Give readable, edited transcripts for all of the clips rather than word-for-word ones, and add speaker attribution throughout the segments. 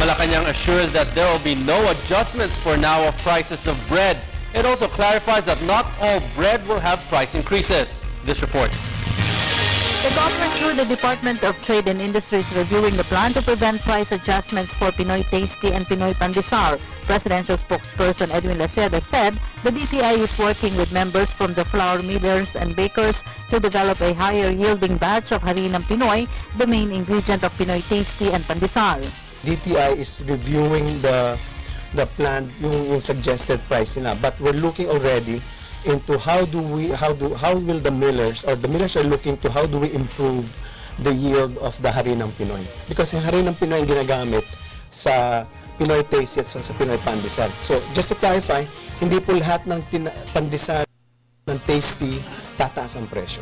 Speaker 1: Malacanang assures that there will be no adjustments for now of prices of bread. It also clarifies that not all bread will have price increases. This report.
Speaker 2: The government, through the Department of Trade and Industry, is reviewing the plan to prevent price adjustments for Pinoy Tasty and Pinoy Pandesal. Presidential spokesperson Edwin Laceda said the DTI is working with members from the flour millers and bakers to develop a higher-yielding batch of harinang Pinoy, the main ingredient of Pinoy Tasty and Pandesal.
Speaker 3: DTI is reviewing the plan, yung suggested price nila, but we're looking already into how will the millers, or the millers are looking to how do we improve the yield of the harinang Pinoy, because yung harinang Pinoy ginagamit sa Pinoy Tasty at sa Pinoy Pandesal. So just to clarify, hindi po lahat ng pandesal ng Tasty tataas ang presyo.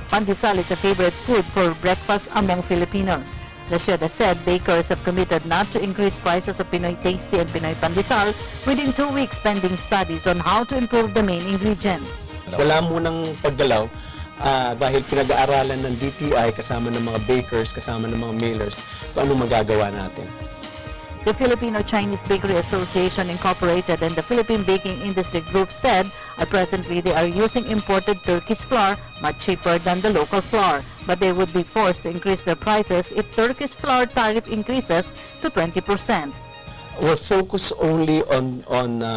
Speaker 2: Pandesal is a favorite food for breakfast among Filipinos. Laceda said bakers have committed not to increase prices of Pinoy Tasty and Pinoy Pandesal within 2 weeks, pending studies on how to improve the main ingredient.
Speaker 3: Wala munang paggalaw dahil pinag-aaralan ng DTI kasama ng mga bakers, kasama ng mga millers kung ano magagawa natin.
Speaker 2: The Filipino-Chinese Bakery Association Incorporated and the Philippine Baking Industry Group said presently they are using imported Turkish flour much cheaper than the local flour, but they would be forced to increase their prices if Turkish flour tariff increases to 20%.
Speaker 3: We're focused only on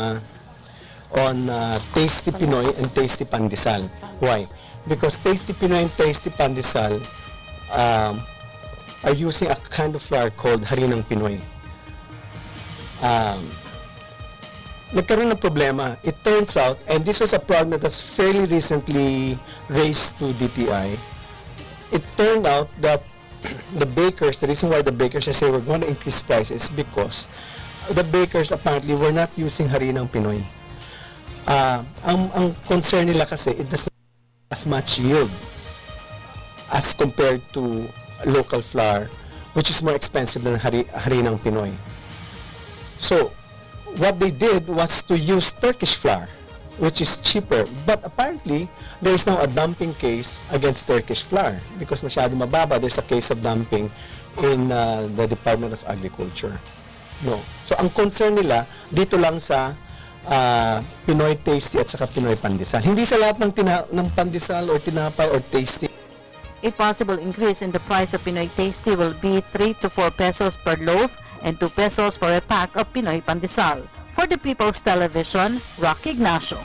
Speaker 3: Tasty Pinoy and Tasty Pandesal. Why? Because Tasty Pinoy and Tasty Pandesal are using a kind of flour called harinang Pinoy. Nagkaroon ng problema. It turns out, and this was a problem that was fairly recently raised to DTI, it turned out that the bakers, the reason why the bakers say we're going to increase prices because the bakers apparently were not using harinang Pinoy. Ang concern nila kasi, it does not have as much yield as compared to local flour, which is more expensive than harinang Pinoy. So, what they did was to use Turkish flour, which is cheaper. But apparently, there is now a dumping case against Turkish flour because masyado mababa. There's a case of dumping in the Department of Agriculture. No. So, ang concern nila, dito lang sa Pinoy Tasty at saka Pinoy Pandesal. Hindi sa lahat ng pandesal or tinapay or tasty.
Speaker 2: A possible increase in the price of Pinoy Tasty will be 3 to 4 pesos per loaf and 2 pesos for a pack of Pinoy Pandesal. For the People's Television, Ignacio.